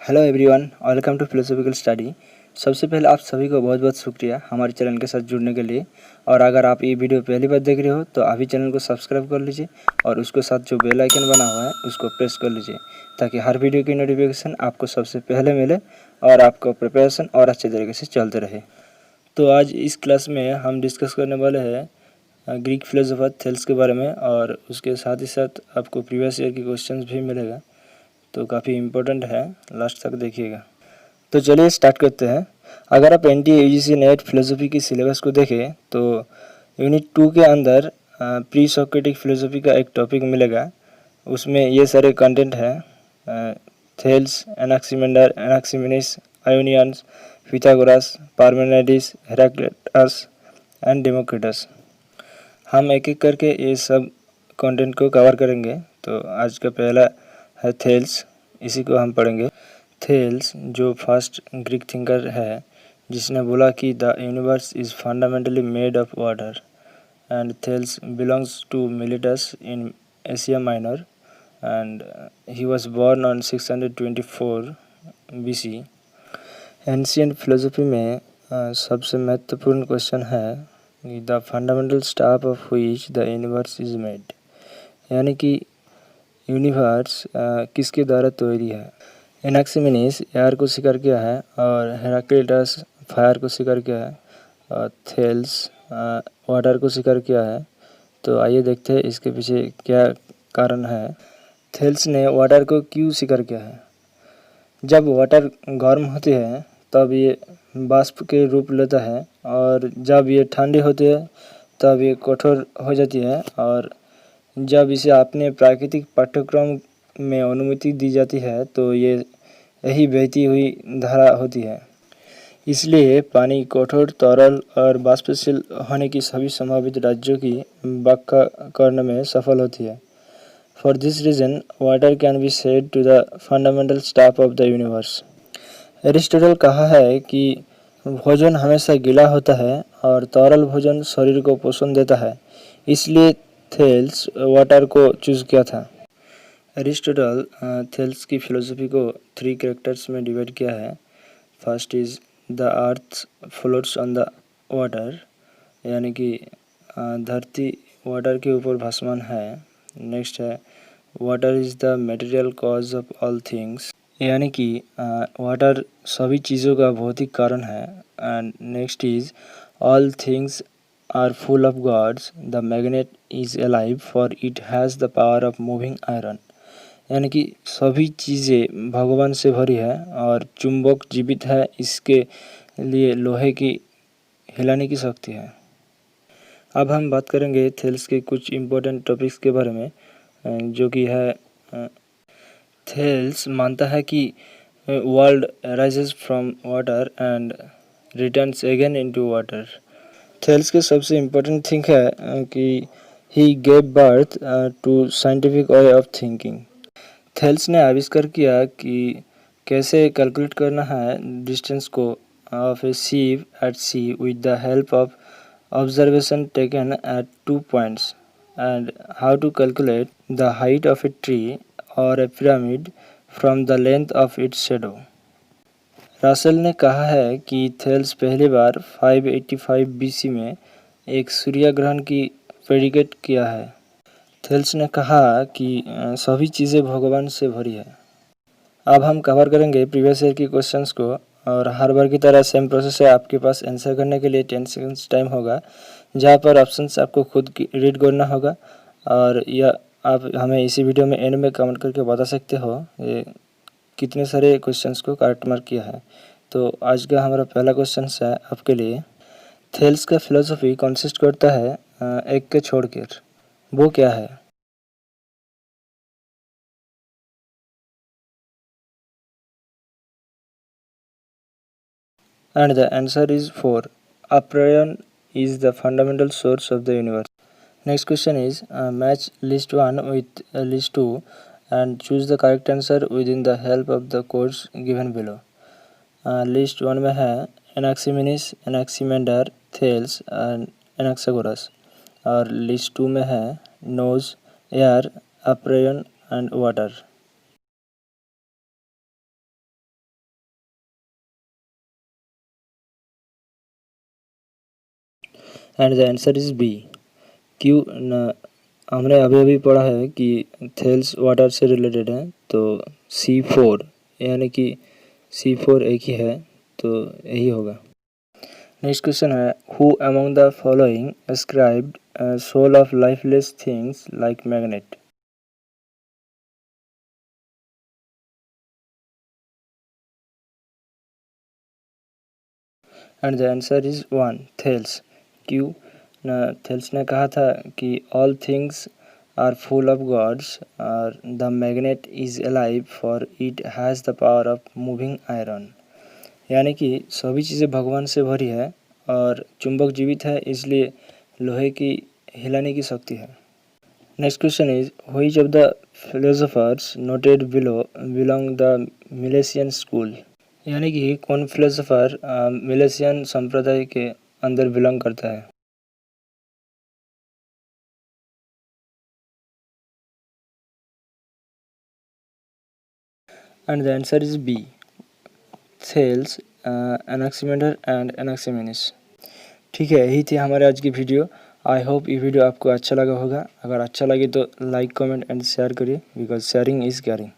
Hello everyone, welcome to philosophical study. सबसे पहले आप सभी को बहुत बहुत शुक्रिया हमारे चैनल के साथ जुड़ने के लिए। और अगर आप ये वीडियो पहली बार देख रहे हो तो अभी चैनल को सब्सक्राइब कर लीजिए और उसके साथ जो बेल आइकन बना हुआ है उसको प्रेस कर लीजिए ताकि हर वीडियो की नोटिफिकेशन आपको सबसे पहले मिले और आपका प्रिपरेशन और अच्छे तरीके से चलते रहे। तो आज इस क्लास में हम डिस्कस करने वाले हैं ग्रीक फिलोसोफर थेल्स के बारे में, और उसके साथ ही साथ आपको प्रीवियस ईयर के क्वेश्चंस भी मिलेगा, तो काफ़ी इम्पोर्टेंट है, लास्ट तक देखिएगा। तो चलिए स्टार्ट करते हैं। अगर आप एनटी यूजीसी नेट फिलोसफी की सिलेबस को देखें तो यूनिट 2 के अंदर प्री सोक्रेटिक फिलोसफी का एक टॉपिक मिलेगा। उसमें ये सारे कंटेंट हैं: Thales, एनाक्सिमेंडर, एनाक्सिमेनिस, आयोनियंस, Pythagoras, पार्मेनिडिस, Heraclitus and Democritus. हम एक एक करके ये सब कंटेंट को कवर करेंगे। तो आज का पहला है थेल्स, इसी को हम पढ़ेंगे। थेल्स जो फर्स्ट ग्रीक थिंकर है जिसने बोला कि the universe is fundamentally made of water, and Thales belongs to Miletus in Asia Minor, and he was born on 624 BC। Ancient philosophy में सबसे महत्वपूर्ण क्वेश्चन है कि the fundamental stuff of which the universe is made, यानी कि universe किसके द्वारा तैयारी है। एनाक्सिमेनिस एयर को स्वीकार किया है और हेराक्लिटस फायर को स्वीकार किया है और थेल्स वाटर को स्वीकार किया है। तो आइए देखते हैं इसके पीछे क्या कारण है। थेल्स ने वाटर को क्यों स्वीकार किया है? जब वाटर गर्म होती है तब ये वाष्प के रूप लेता है, और जब ये ठंडी होती है तब ये कठोर हो जाती है, और जब इसे अपने प्राकृतिक पाठ्यक्रम में अनुमति दी जाती है तो ये यही बहती हुई धारा होती है। इसलिए पानी कठोर, तरल और वाष्पशील होने की सभी संभावित राज्यों की व्याख्या करने में सफल होती है। For this reason water can be said to the fundamental stuff of the universe. Aristotle कहा है कि भोजन हमेशा गीला होता है और तरल भोजन शरीर को पोषण देता है, इसलिए थेल्स वाटर को चूज किया था। एरिस्टोटल थेल्स की फिलोसफी को 3 कैरेक्टर्स में डिवाइड किया है। First is the earth floats on the water, यानी कि धरती वाटर के ऊपर भासमान है। नेक्स्ट है water is the material cause of all things, यानी कि वाटर सभी चीज़ों का भौतिक कारण है। And next is all things are full of gods, the magnet is alive for it has the power of moving iron, यानी कि सभी चीज़ें भगवान से भरी है और चुंबक जीवित है, इसके लिए लोहे की हिलाने की शक्ति है। अब हम बात करेंगे थेल्स के कुछ इम्पोर्टेंट टॉपिक्स के बारे में, जो कि है थेल्स मानता है कि world rises from water and returns again into water. Thales के सबसे इम्पोर्टेंट थिंग है कि he gave birth to scientific way of thinking. Thales ने आविष्कार किया कि कैसे कैलकुलेट करना है डिस्टेंस को of a ship at sea with the help of observation taken at 2 points, and how to calculate the height of a tree और a pyramid from the length of its shadow. Russell ने कहा है कि Thales पहली बार 585 BC में एक सूर्य ग्रहण की प्रेडिकेट किया है। थेल्स ने कहा कि सभी चीज़ें भगवान से भरी है। अब हम कवर करेंगे प्रीवियस ईयर की क्वेश्चंस को, और हर बार की तरह सेम प्रोसेस है। आपके पास आंसर करने के लिए 10 सेकंड्स टाइम होगा, जहां पर ऑप्शंस आपको खुद रीड करना होगा, और यह आप हमें इसी वीडियो में एंड में कमेंट करके बता सकते हो ये कितने सारे क्वेश्चंस को करेक्ट मार्क किया है। तो आज का हमारा पहला क्वेश्चन है आपके लिए, थेल्स का फिलोसफी कंसिस्ट करता है एक के छोड़कर, वो क्या है? And the answer is 4. Aprion is the fundamental source of the universe. Next question is match list 1 with list 2 and choose the correct answer within the help of the codes given below. List 1 में है एनाक्सिमेनिस, एनाक्सिमेंडर, Thales and एनाक्सागोरस, और list 2 में है nous, air, apeiron and water. And the answer is B. क्यों न, हमने अभी अभी पढ़ा है कि थेल्स वाटर से रिलेटेड है, तो C4 यानी कि C4 एक ही है, तो यही होगा। नेक्स्ट क्वेश्चन है, who among the following ascribed soul of lifeless things like magnet. And the answer is 1 Thales. क्यों न, थेल्स ने कहा था कि all things are full of gods और the magnet is alive for it has the power of moving iron. यानी कि सभी चीज़ें भगवान से भरी है और चुंबक जीवित है, इसलिए लोहे की हिलाने की शक्ति है। Next question is, which of the philosophers noted below belong the Milesian school. यानी कि कौन फिलोसोफर मिलेशियन संप्रदाय के अंदर बिलोंग करता है। And the answer is B Thales, Anaximander and Anaximenes. ठीक है, यही थी हमारे आज की वीडियो। आई होप ये वीडियो आपको अच्छा लगा होगा। अगर अच्छा लगे तो लाइक कमेंट एंड शेयर करिए, बिकॉज शेयरिंग इज़ केयरिंग।